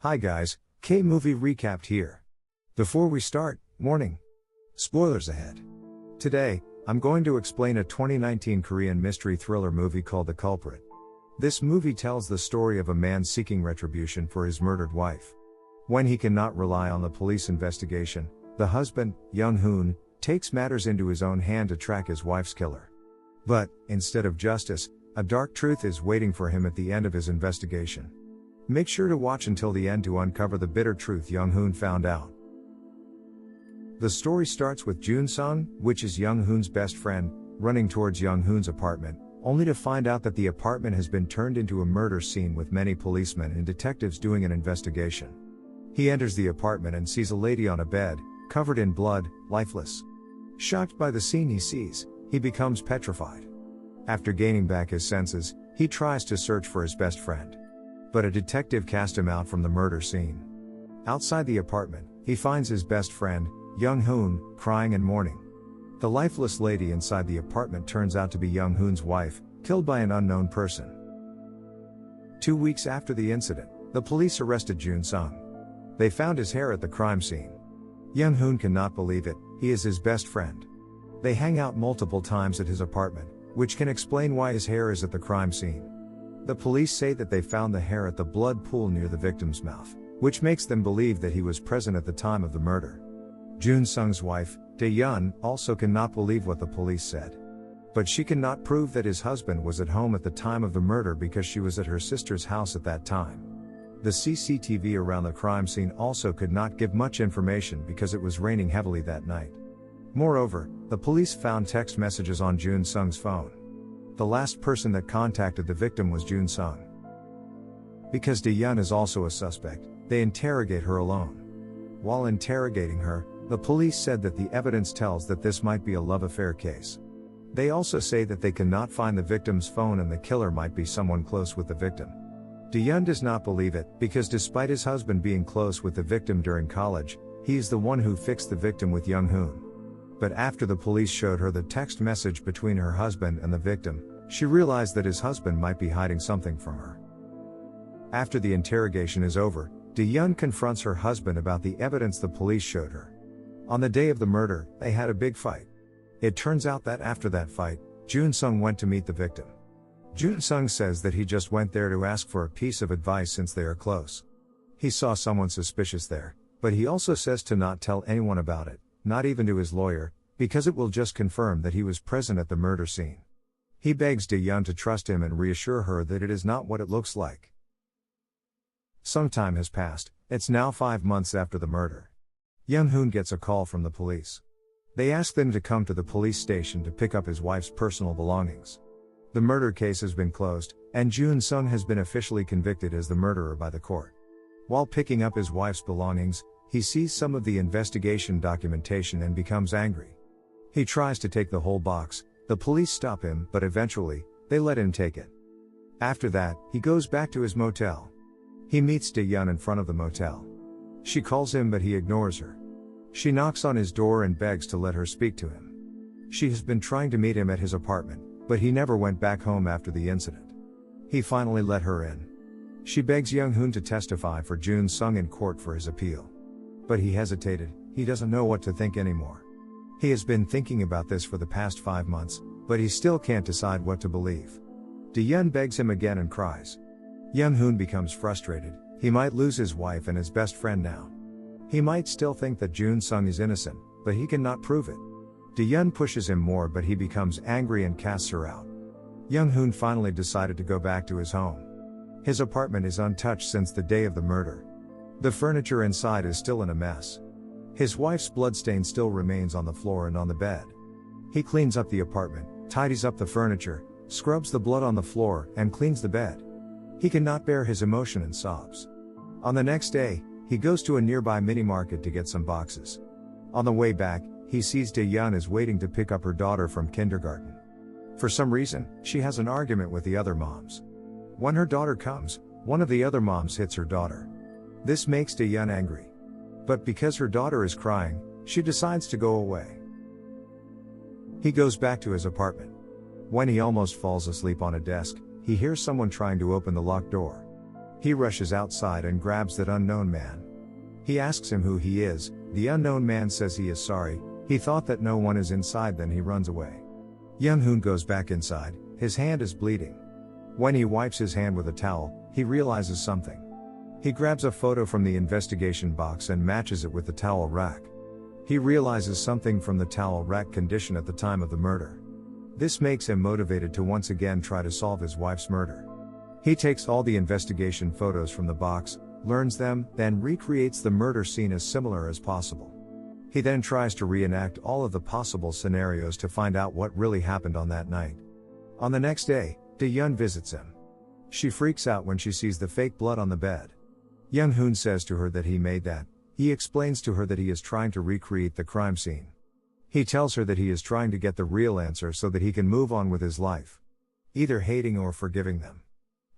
Hi guys, K-Movie Recapped here. Before we start, warning. Spoilers ahead. Today, I'm going to explain a 2019 Korean mystery thriller movie called The Culprit. This movie tells the story of a man seeking retribution for his murdered wife. When he cannot rely on the police investigation, the husband, Young-Hoon, takes matters into his own hand to track his wife's killer. But, instead of justice, a dark truth is waiting for him at the end of his investigation. Make sure to watch until the end to uncover the bitter truth Young-Hoon found out. The story starts with Jun-sung, which is Young-Hoon's best friend, running towards Young-Hoon's apartment, only to find out that the apartment has been turned into a murder scene with many policemen and detectives doing an investigation. He enters the apartment and sees a lady on a bed, covered in blood, lifeless. Shocked by the scene he sees, he becomes petrified. After gaining back his senses, he tries to search for his best friend. But a detective cast him out from the murder scene. Outside the apartment, he finds his best friend, Young-Hoon, crying and mourning. The lifeless lady inside the apartment turns out to be Young-Hoon's wife, killed by an unknown person. 2 weeks after the incident, the police arrested Jun-sung. They found his hair at the crime scene. Young-Hoon cannot believe it, he is his best friend. They hang out multiple times at his apartment, which can explain why his hair is at the crime scene. The police say that they found the hair at the blood pool near the victim's mouth, which makes them believe that he was present at the time of the murder. Jun-sung's wife, Dae-yeon, also cannot believe what the police said. But she cannot prove that his husband was at home at the time of the murder because she was at her sister's house at that time. The CCTV around the crime scene also could not give much information because it was raining heavily that night. Moreover, the police found text messages on Jun-sung's phone. The last person that contacted the victim was Jun-sung. Because Dae-yeon is also a suspect, they interrogate her alone. While interrogating her, the police said that the evidence tells that this might be a love affair case. They also say that they cannot find the victim's phone and the killer might be someone close with the victim. Dae-yeon does not believe it, because despite his husband being close with the victim during college, he is the one who fixed the victim with Young-Hoon. But after the police showed her the text message between her husband and the victim, she realized that his husband might be hiding something from her. After the interrogation is over, Dae-yeon confronts her husband about the evidence the police showed her. On the day of the murder, they had a big fight. It turns out that after that fight, Jun-sung went to meet the victim. Jun-sung says that he just went there to ask for a piece of advice since they are close. He saw someone suspicious there, but he also says to not tell anyone about it, not even to his lawyer, because it will just confirm that he was present at the murder scene. He begs Dae-yeon to trust him and reassure her that it is not what it looks like. Some time has passed, it's now 5 months after the murder. Young-Hoon gets a call from the police. They ask them to come to the police station to pick up his wife's personal belongings. The murder case has been closed, and Jun-sung has been officially convicted as the murderer by the court. While picking up his wife's belongings, he sees some of the investigation documentation and becomes angry. He tries to take the whole box. The police stop him, but eventually, they let him take it. After that, he goes back to his motel. He meets Dae-yeon in front of the motel. She calls him but he ignores her. She knocks on his door and begs to let her speak to him. She has been trying to meet him at his apartment, but he never went back home after the incident. He finally let her in. She begs Young-Hoon to testify for Jun-sung in court for his appeal. But he hesitated, he doesn't know what to think anymore. He has been thinking about this for the past 5 months, but he still can't decide what to believe. Dae-yeon begs him again and cries. Young-Hoon becomes frustrated, he might lose his wife and his best friend now. He might still think that Jun-sung is innocent, but he cannot prove it. Dae-yeon pushes him more but he becomes angry and casts her out. Young-Hoon finally decided to go back to his home. His apartment is untouched since the day of the murder. The furniture inside is still in a mess. His wife's bloodstain still remains on the floor and on the bed. He cleans up the apartment, tidies up the furniture, scrubs the blood on the floor, and cleans the bed. He cannot bear his emotion and sobs. On the next day, he goes to a nearby mini-market to get some boxes. On the way back, he sees Dae-yeon is waiting to pick up her daughter from kindergarten. For some reason, she has an argument with the other moms. When her daughter comes, one of the other moms hits her daughter. This makes Dae-yeon angry. But because her daughter is crying, she decides to go away. He goes back to his apartment. When he almost falls asleep on a desk, he hears someone trying to open the locked door. He rushes outside and grabs that unknown man. He asks him who he is. The unknown man says he is sorry, he thought that no one is inside, then he runs away. Young-Hoon goes back inside, his hand is bleeding. When he wipes his hand with a towel, he realizes something. He grabs a photo from the investigation box and matches it with the towel rack. He realizes something from the towel rack condition at the time of the murder. This makes him motivated to once again try to solve his wife's murder. He takes all the investigation photos from the box, learns them, then recreates the murder scene as similar as possible. He then tries to reenact all of the possible scenarios to find out what really happened on that night. On the next day, Dae-yeon visits him. She freaks out when she sees the fake blood on the bed. Young-Hoon says to her that he made that. He explains to her that he is trying to recreate the crime scene. He tells her that he is trying to get the real answer so that he can move on with his life, either hating or forgiving them.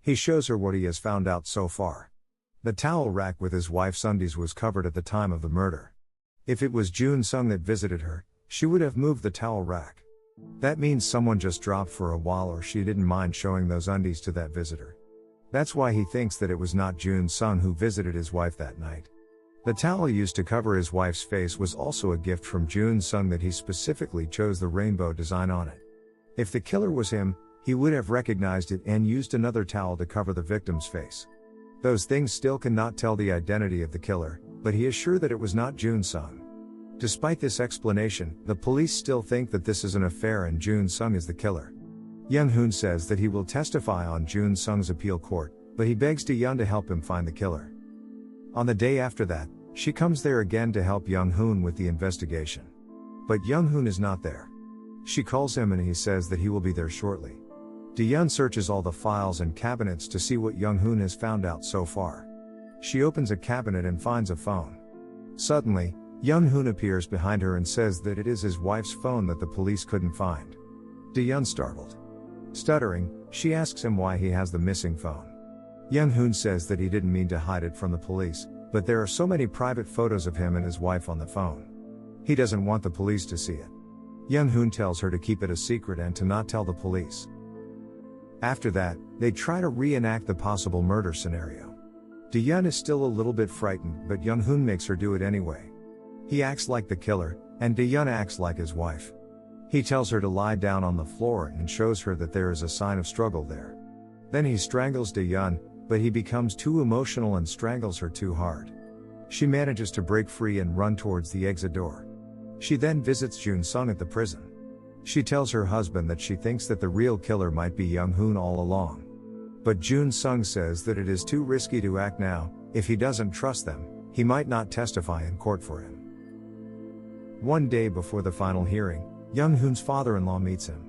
He shows her what he has found out so far. The towel rack with his wife's undies was covered at the time of the murder. If it was Jun-sung that visited her, she would have moved the towel rack. That means someone just dropped for a while, or she didn't mind showing those undies to that visitor. That's why he thinks that it was not Jun-sung who visited his wife that night. The towel used to cover his wife's face was also a gift from Jun-sung that he specifically chose the rainbow design on it. If the killer was him, he would have recognized it and used another towel to cover the victim's face. Those things still cannot tell the identity of the killer, but he is sure that it was not Jun-sung. Despite this explanation, the police still think that this is an affair and Jun-sung is the killer. Young-Hoon says that he will testify on Jun-sung's appeal court, but he begs Dae-yeon to help him find the killer. On the day after that, she comes there again to help Young-Hoon with the investigation. But Young-Hoon is not there. She calls him and he says that he will be there shortly. Dae-yeon searches all the files and cabinets to see what Young-Hoon has found out so far. She opens a cabinet and finds a phone. Suddenly, Young-Hoon appears behind her and says that it is his wife's phone that the police couldn't find. Dae-yeon startled. Stuttering, she asks him why he has the missing phone. Young-Hoon says that he didn't mean to hide it from the police, but there are so many private photos of him and his wife on the phone. He doesn't want the police to see it. Young-Hoon tells her to keep it a secret and to not tell the police. After that, they try to reenact the possible murder scenario. Dae-yeon is still a little bit frightened, but Young-Hoon makes her do it anyway. He acts like the killer, and Dae-yeon acts like his wife. He tells her to lie down on the floor and shows her that there is a sign of struggle there. Then he strangles Dae-yeon, but he becomes too emotional and strangles her too hard. She manages to break free and run towards the exit door. She then visits Jun-sung at the prison. She tells her husband that she thinks that the real killer might be Young-Hoon all along. But Jun-sung says that it is too risky to act now. If he doesn't trust them, he might not testify in court for him. One day before the final hearing, Young-Hoon's father-in-law meets him.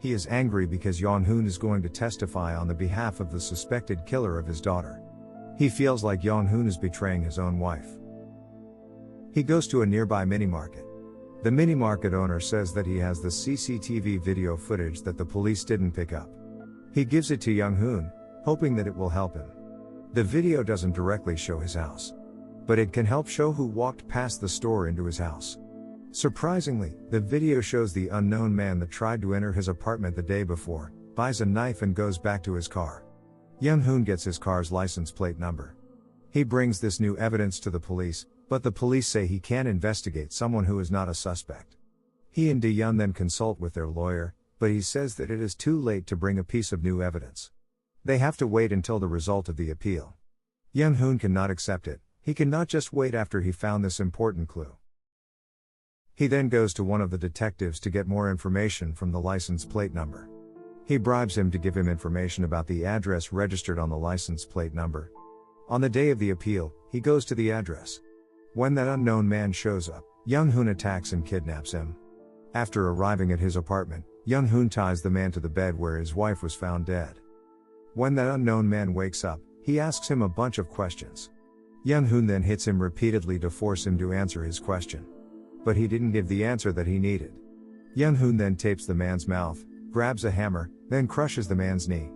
He is angry because Young-Hoon is going to testify on the behalf of the suspected killer of his daughter. He feels like Young-Hoon is betraying his own wife. He goes to a nearby mini-market. The mini-market owner says that he has the CCTV video footage that the police didn't pick up. He gives it to Young-Hoon, hoping that it will help him. The video doesn't directly show his house, but it can help show who walked past the store into his house. Surprisingly, the video shows the unknown man that tried to enter his apartment the day before, buys a knife and goes back to his car. Young-Hoon gets his car's license plate number. He brings this new evidence to the police, but the police say he can't investigate someone who is not a suspect. He and Dae-yeon then consult with their lawyer, but he says that it is too late to bring a piece of new evidence. They have to wait until the result of the appeal. Young-Hoon cannot accept it. He cannot just wait after he found this important clue. He then goes to one of the detectives to get more information from the license plate number. He bribes him to give him information about the address registered on the license plate number. On the day of the appeal, he goes to the address. When that unknown man shows up, Young-Hoon attacks and kidnaps him. After arriving at his apartment, Young-Hoon ties the man to the bed where his wife was found dead. When that unknown man wakes up, he asks him a bunch of questions. Young-Hoon then hits him repeatedly to force him to answer his question. But he didn't give the answer that he needed. Young-Hoon then tapes the man's mouth, grabs a hammer, then crushes the man's knee.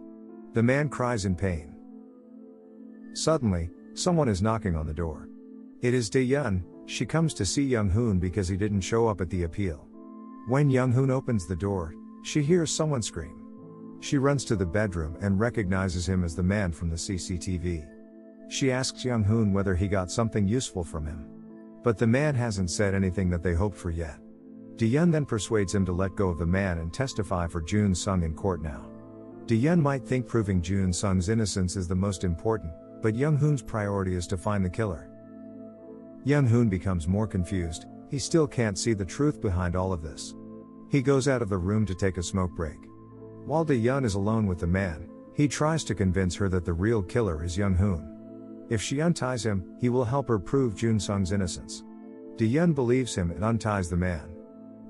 The man cries in pain. Suddenly, someone is knocking on the door. It is Dae-yeon. She comes to see Young-Hoon because he didn't show up at the appeal. When Young-Hoon opens the door, she hears someone scream. She runs to the bedroom and recognizes him as the man from the CCTV. She asks Young-Hoon whether he got something useful from him. But the man hasn't said anything that they hoped for yet. Dae-yeon then persuades him to let go of the man and testify for Jun Sung in court now. Dae-yeon might think proving Jun Sung's innocence is the most important, but Young-Hoon's priority is to find the killer. Young-Hoon becomes more confused. He still can't see the truth behind all of this. He goes out of the room to take a smoke break. While Dae-yeon is alone with the man, he tries to convince her that the real killer is Young-Hoon. If she unties him, he will help her prove Jun Sung's innocence. Dae-yeon believes him and unties the man.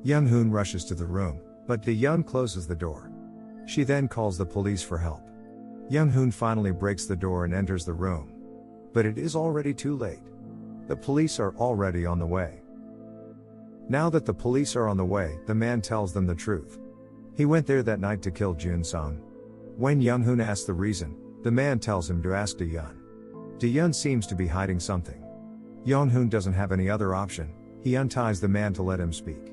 Young-Hoon rushes to the room, but Dae-yeon closes the door. She then calls the police for help. Young-Hoon finally breaks the door and enters the room. But it is already too late. The police are already on the way. Now that the police are on the way, the man tells them the truth. He went there that night to kill Jun Sung. When Young-Hoon asks the reason, the man tells him to ask Dae-yeon. Dae-yeon seems to be hiding something. Young-Hoon doesn't have any other option. He unties the man to let him speak.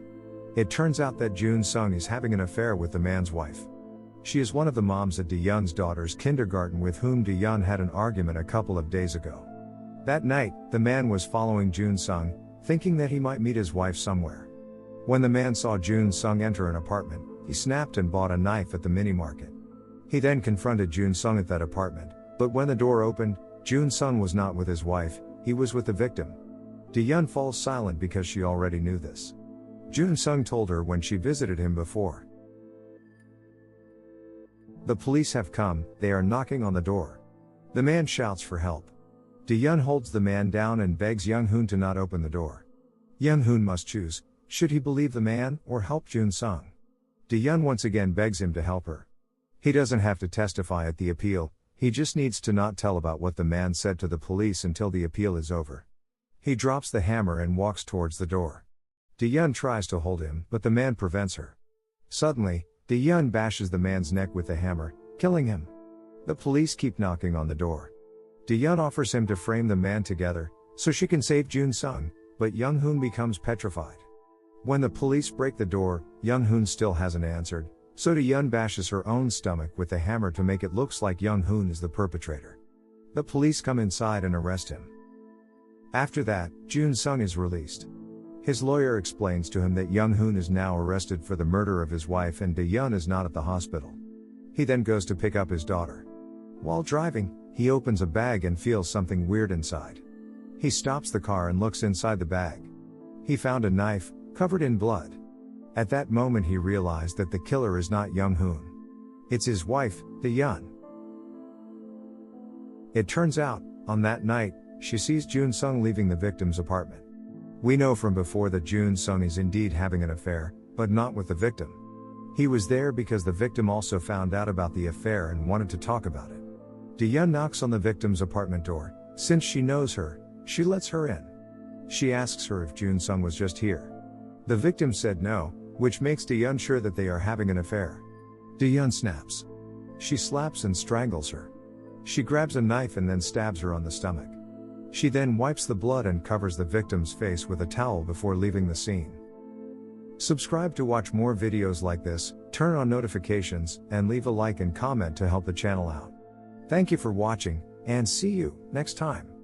It turns out that Jun Sung is having an affair with the man's wife. She is one of the moms at Dae-yeon's daughter's kindergarten with whom Dae-yeon had an argument a couple of days ago. That night, the man was following Jun Sung, thinking that he might meet his wife somewhere. When the man saw Jun Sung enter an apartment, he snapped and bought a knife at the mini-market. He then confronted Jun Sung at that apartment, but when the door opened, Jun Sung was not with his wife, he was with the victim. Dae-yeon falls silent because she already knew this. Jun Sung told her when she visited him before. The police have come, they are knocking on the door. The man shouts for help. Dae-yeon holds the man down and begs Young-Hoon to not open the door. Young-Hoon must choose, should he believe the man or help Jun Sung? Dae-yeon once again begs him to help her. He doesn't have to testify at the appeal, he just needs to not tell about what the man said to the police until the appeal is over. He drops the hammer and walks towards the door. Dae-yeon tries to hold him, but the man prevents her. Suddenly, Dae-yeon bashes the man's neck with the hammer, killing him. The police keep knocking on the door. Dae-yeon offers him to frame the man together, so she can save Jun Sung, but Young-Hoon becomes petrified. When the police break the door, Young-Hoon still hasn't answered, so Dae-yeon bashes her own stomach with the hammer to make it look like Young-Hoon is the perpetrator. The police come inside and arrest him. After that, Jun Sung is released. His lawyer explains to him that Young-Hoon is now arrested for the murder of his wife and Dae-yeon is not at the hospital. He then goes to pick up his daughter. While driving, he opens a bag and feels something weird inside. He stops the car and looks inside the bag. He found a knife, covered in blood. At that moment he realized that the killer is not Young-Hoon. It's his wife, Dae-yeon. It turns out, on that night, she sees Jun Sung leaving the victim's apartment. We know from before that Jun Sung is indeed having an affair, but not with the victim. He was there because the victim also found out about the affair and wanted to talk about it. Dae-yeon knocks on the victim's apartment door. Since she knows her, she lets her in. She asks her if Jun Sung was just here. The victim said no, which makes Dae-yeon sure that they are having an affair. Dae-yeon snaps. She slaps and strangles her. She grabs a knife and then stabs her on the stomach. She then wipes the blood and covers the victim's face with a towel before leaving the scene. Subscribe to watch more videos like this, turn on notifications, and leave a like and comment to help the channel out. Thank you for watching, and see you next time.